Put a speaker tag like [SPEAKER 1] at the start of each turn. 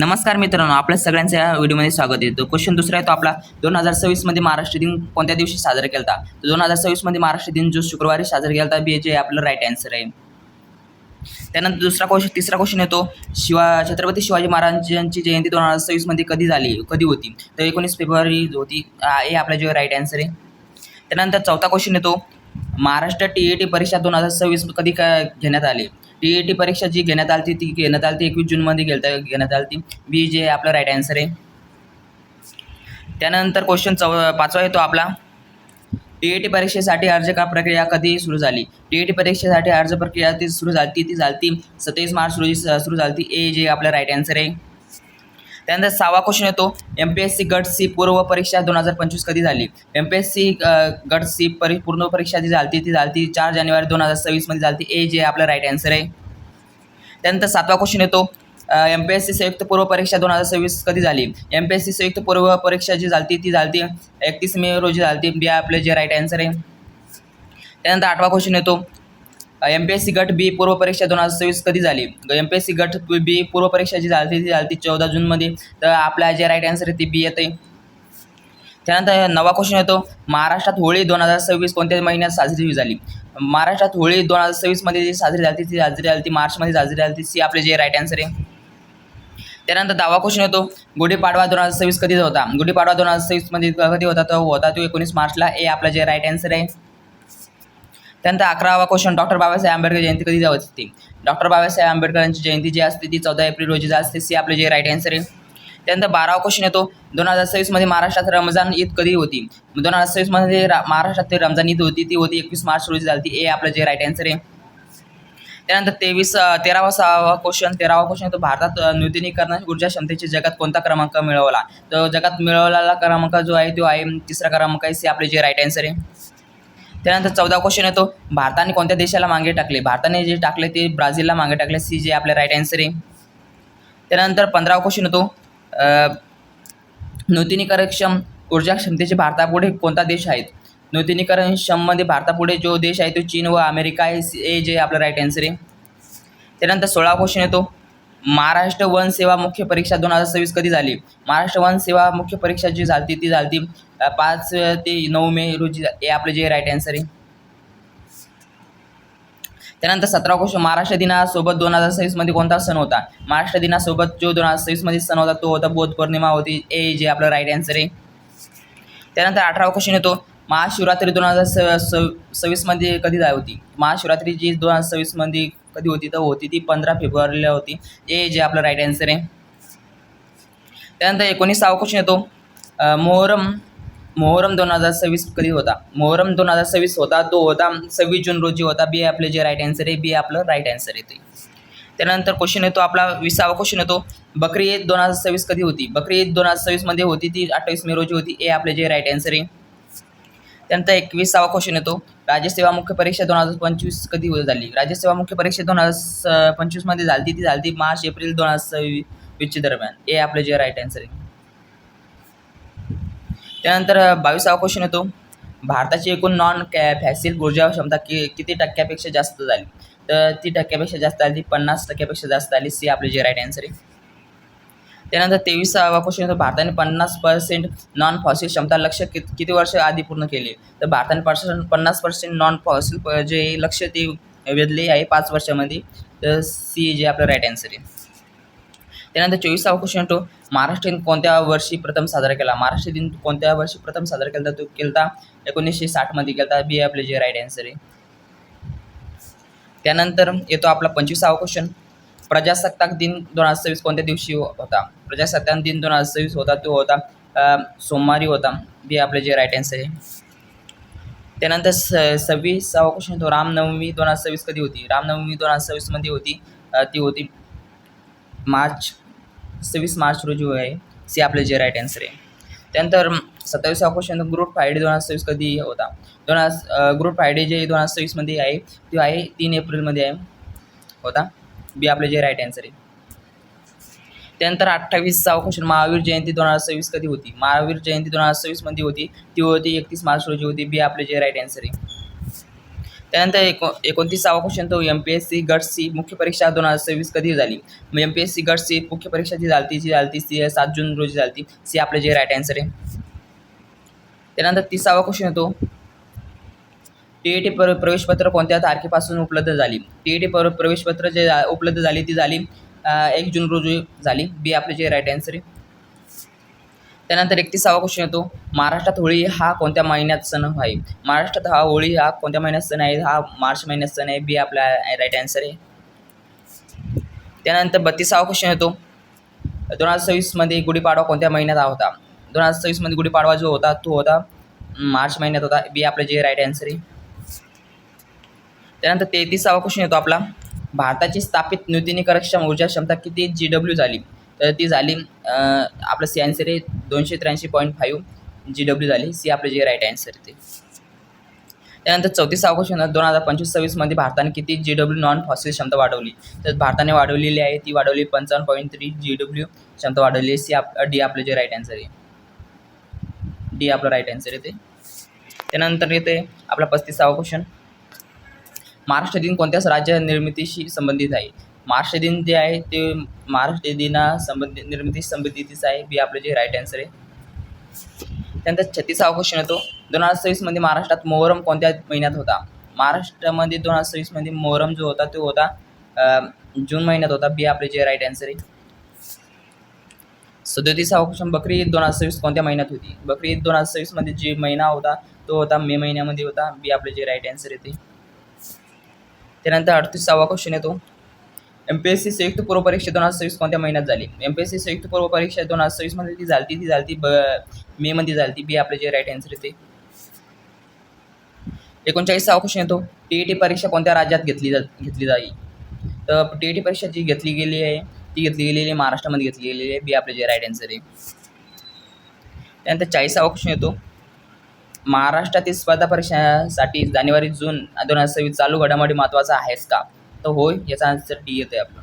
[SPEAKER 1] नमस्कार मित्रांनो, आपल्या सगळ्यांच्या या व्हिडिओमध्ये स्वागत आहे. तो क्वेश्चन दुसरा आहे तो आपला 2026 मध्ये महाराष्ट्र दिन कोणत्या दिवशी साजरा केला होता? तर 2026 मध्ये महाराष्ट्र दिन जो शुक्रवारी साजरा केला होता, बी जे आपलं राईट आन्सर आहे. त्यानंतर तिसरा क्वेश्चन येतो, छत्रपती शिवाजी महाराजांची जयंती 2026 मध्ये कधी होती? तर 19 फेब्रुवारी होती. हे आपला जो राईट आन्सर आहे. त्यानंतर चौथा क्वेश्चन येतो, महाराष्ट्र TET परीक्षा 2026 कधी घेण्यात आली? TET परीक्षा जी घेण्यात आली ती घेण्यात आली 21 जूनमध्ये घेण्यात आली. बी जे आपलं राईट आन्सर आहे. त्यानंतर क्वेश्चन पाचवा येतो आपला, TET परीक्षेसाठी अर्ज प्रक्रिया कधी सुरू झाली? TET परीक्षेसाठी अर्ज प्रक्रिया ती सुरू झाली 27 मार्च रोजी सुरू झाली. ए जे आपलं राईट आन्सर आहे. त्यानंतर 6वा क्वेश्चन येतो, MPSC गट सी पूर्व परीक्षा 2025 कधी झाली? MPSC गट सी पूर्ण परीक्षा जी झाली ती 4 जानेवारी 2026 मध्ये झाली. ए जे आपलं राईट आन्सर आहे. त्यानंतर 7वा क्वेश्चन येतो, MPSC संयुक्त पूर्व परीक्षा 2026 कधी झाली? MPSC संयुक्त पूर्व परीक्षा जी झाली ती 31 मे रोजी झाली. बी आपलं जे राईट आन्सर आहे. त्यानंतर 8वा क्वेश्चन येतो, MPSC गट बी पूर्व परीक्षा 2026 कधी झाली? MPSC गट बी पूर्व परीक्षा जी झाली ती 14 जूनमध्ये. तर आपला जे राईट आन्सर आहे ते बी येते. त्यानंतर 9वा क्वेश्चन येतो, महाराष्ट्रात होळी 2026 कोणत्या महिन्यात साजरी झाली? महाराष्ट्रात होळी 2026 मध्ये जी साजरी झाली ती मार्चमध्ये साजरी झाली. सी आपले जे राईट आन्सर आहे. त्यानंतर 10वा क्वेश्चन येतो, गुढीपाडवा 2026 कधी होता? गुढीपाडवा 2026 मध्ये कधी होता? तो 19 मार्चला. ए आपला जे राईट आन्सर आहे. त्यानंतर 11वा क्वेश्चन, डॉक्टर बाबासाहेब आंबेडकर जयंती कधी होती? डॉक्टर बाबासाहेब आंबेडकरांची जयंती जी असते ती 14 एप्रिल रोजी असते. सी आपले जे राईट आन्सर आहे. त्यानंतर 12वा क्वेश्चन येतो, 2026 मध्ये महाराष्ट्रात रमजान ईद कधी होती? 2026 मध्ये महाराष्ट्रात रमजान ईद होती ती 21 मार्च रोजी झाली. ए आपलं जे राईट आन्सर आहे. त्यानंतर 13वा क्वेश्चन येतो, भारतात नूतनीकरण ऊर्जा क्षमतेचे जगात कोणता क्रमांक मिळवला? तर जगात मिळवलेला क्रमांक जो आहे तो आहे 3रा क्रमांक आहे. सी आपले जे राईट आन्सर आहे. त्यानंतर 14वा क्वेश्चन येतो, भारताने कोणत्या देशाला मागे टाकले? भारताने जे टाकले ते ब्राझीलला मागे टाकले. सी जे आपले राईट आन्सर आहे. त्यानंतर 15वा क्वेश्चन येतो, नूतनीकरणक्षम ऊर्जा क्षमतेचे भारतापुढे कोणता देश आहेत? नूतनीकरणक्षममध्ये भारतापुढे जो देश आहे तो चीन व अमेरिका आहे. ए जे आपलं राईट आन्सर आहे. त्यानंतर 16वा क्वेश्चन येतो, महाराष्ट्र वन सेवा मुख्य परीक्षा 2026 कधी झाली? महाराष्ट्र वन सेवा मुख्य परीक्षा जी झाली ती 5 ते 9 मे रोजी. हे आपलं जे राईट आन्सर आहे. त्यानंतर 17वा क्वेश्चन, महाराष्ट्र दिनासोबत 2026 मध्ये कोणता सण होता? महाराष्ट्र दिनासोबत जो 2026 मध्ये सण होता तो होता बौद्ध पौर्णिमा होती. ए जे आपलं राईट आन्सर आहे. त्यानंतर 18वा क्वेश्चन येतो, महाशिवरात्री 2026 मध्ये कधी होती? महाशिवरात्री जी 2026 मध्ये कधी होती तर होती ती 15 फेब्रुवारीला होती. ए जे आपलं राईट आन्सर आहे. त्यानंतर 19वा क्वेश्चन येतो, मोहरम 2026 कधी होता? मोहरम 2026 होता तो होता 26 जून रोजी होता. बी आपले जे राईट आन्सर आहे. बी आपलं राईट आन्सर येते. त्यानंतर क्वेश्चन येतो आपला 20वा क्वेश्चन येतो, बकरी ईद 2026 कधी होती? बकरी ईद 2026 मध्ये होती ती 28 मे रोजी होती. ए आपले जे राईट आन्सर आहे. त्यानंतर 21वा क्वेश्चन येतो, राज्यसेवा मुख्य परीक्षा 2025 कधी झाली? राज्यसेवा मुख्य परीक्षा 2025 मध्ये झाली ती झाली मार्च एप्रिल 2026 दरम्यान. ए आपले जे राईट आन्सर आहे. त्यानंतर 22वा क्वेश्चन येतो, भारताची एकूण नॉन फॅसिल ऊर्जा क्षमता किती टक्क्यापेक्षा जास्त झाली? तर ती टक्क्यापेक्षा जास्त झाली, 50% जास्त झाली. सी आपले जे राईट आन्सर आहे. त्यानंतर 23वा क्वेश्चन येतो, भारताने 50% नॉन फॉसिल क्षमता लक्ष्य किती वर्ष आधी पूर्ण केले? तर भारताने 50% नॉन फॉसिल जे लक्ष्य ते वेधले आहे 5 वर्षामध्ये. तर सी जे आपलं राईट आन्सर आहे. त्यानंतर 24वा क्वेश्चन येतो, महाराष्ट्र दिन कोणत्या वर्षी प्रथम साजरा केला? महाराष्ट्र दिन कोणत्या वर्षी प्रथम साजरा केला? तो केला 1960 मध्ये केला. बी आपले जे राईट आन्सर आहे. त्यानंतर येतो आपला 25वा क्वेश्चन, प्रजासत्ताक दिन 2026 कोणत्या दिवशी होता? प्रजासत्ताक दिन 2026 होता तो होता सोमवारी होता. बी आपले जे राईट आन्सर आहे. त्यानंतर 26वा क्वेश्चन येतो, रामनवमी 2026 कधी होती? रामनवमी 2026 मध्ये होती ती होती 26 मार्च रोजी आहे. सी आपले जे राईट आन्सर आहे. त्यानंतर 27वा क्वेश्चन, गुड फ्रायडे 2026 कधी होता? गुड फ्रायडे जे 2026 मध्ये आहे तो आहे 3 एप्रिलमध्ये आहे होता. बी आपले जे राईट आन्सर आहे. त्यानंतर 28वा क्वेश्चन, महावीर जयंती 2026 कधी होती? महावीर जयंती 2026 मध्ये होती ती होती 31 मार्च रोजी होती. बी आपले जे राईट आन्सर आहे. त्यानंतर 29वा क्वेश्चन तो MPSC गट्सची मुख्य परीक्षा 2026 कधी झाली? मग MPSC गट्सची मुख्य परीक्षा जी झाली ती 7 जून रोजी झाली. सी आपलं जे राईट आन्सर आहे. त्यानंतर 30वा क्वेश्चन येतो TET प्रवेशपत्र कोणत्या तारखेपासून उपलब्ध झाली? TET प्रवेशपत्र जे उपलब्ध झाली ती झाली 1 जून रोजी झाली. बी आपले जे राईट आन्सर आहे. त्यानंतर 31वा क्वेश्चन येतो महाराष्ट्रात होळी हा कोणत्या महिन्यात सण आहे? महाराष्ट्रात होळी हा कोणत्या महिन्यात सण आहे? हा मार्च महिन्यात सण आहे. बी आपला राईट आन्सर आहे. त्यानंतर 32वा क्वेश्चन येतो 2026 मध्ये गुढीपाडवा कोणत्या महिन्यात होता? 2026 मध्ये गुढीपाडवा जो होता तो होता मार्च महिन्यात होता. बी आपलं जे राईट आन्सर आहे. त्यानंतर 33वा क्वेश्चन येतो आपला भारताची स्थापित नूतनीकरण ऊर्जा क्षमता किती GW झाली? तर ती झाली आपलं सी आन्सर आहे 283.5 GW झाली. सी आपलं जे राईट आन्सर आहे ते. त्यानंतर 34वा क्वेश्चन 2025-26 मध्ये भारताने किती GW नॉन फॉसिल क्षमता वाढवली? तर भारताने वाढवलेली आहे ती वाढवली 55.3 GW क्षमता वाढवली. डी आपलं जे राईट आन्सर आहे. डी आपलं राईट आन्सर आहे ते. त्यानंतर येते आपला 35वा क्वेश्चन महाराष्ट्र दिन कोणत्या राज्य निर्मितीशी संबंधित आहे? महाराष्ट्र दिन जे आहे ते महाराष्ट्र दिना निर्मिती संबंधितच आहे. बी आपलं जे राईट आन्सर आहे. त्यानंतर 36वा क्वेश्चन येतो 2026 मध्ये महाराष्ट्रात मोहरम कोणत्या महिन्यात होता? महाराष्ट्रामध्ये 2026 मध्ये मोहरम जो होता तो होता जून महिन्यात होता. बी आपले जे राईट आन्सर आहे. 37वा क्वेश्चन बकरी ईद 2026 कोणत्या महिन्यात होती? बकरी ईद 2026 मध्ये जे महिना होता तो होता मे महिन्यामध्ये होता. बी आपले जे राईट आन्सर येते. त्यानंतर 38वा क्वेश्चन येतो MPSC संयुक्त पूर्व परीक्षा 2026 कोणत्या महिन्यात झाली? MPSC संयुक्त पूर्व परीक्षा 2026 मध्ये ती झाली मे मध्ये झाली. बी आपले जे राईट आन्सर येते. 39वा क्वेश्चन येतो TET परीक्षा कोणत्या राज्यात घेतली जाईल? तर TET परीक्षा जी घेतली गेली आहे ती घेतली गेलेली महाराष्ट्रामध्ये घेतली गेलेली आहे. बी आपले जे राईट आन्सर आहे. त्यानंतर 40वा क्वेश्चन येतो महाराष्ट्रातील स्पर्धा परीक्षांसाठी जानेवारी जून 2026 चालू घडामोडी महत्त्वाचा आहेच का? तर होय, याचा आन्सर डी येते आपलं.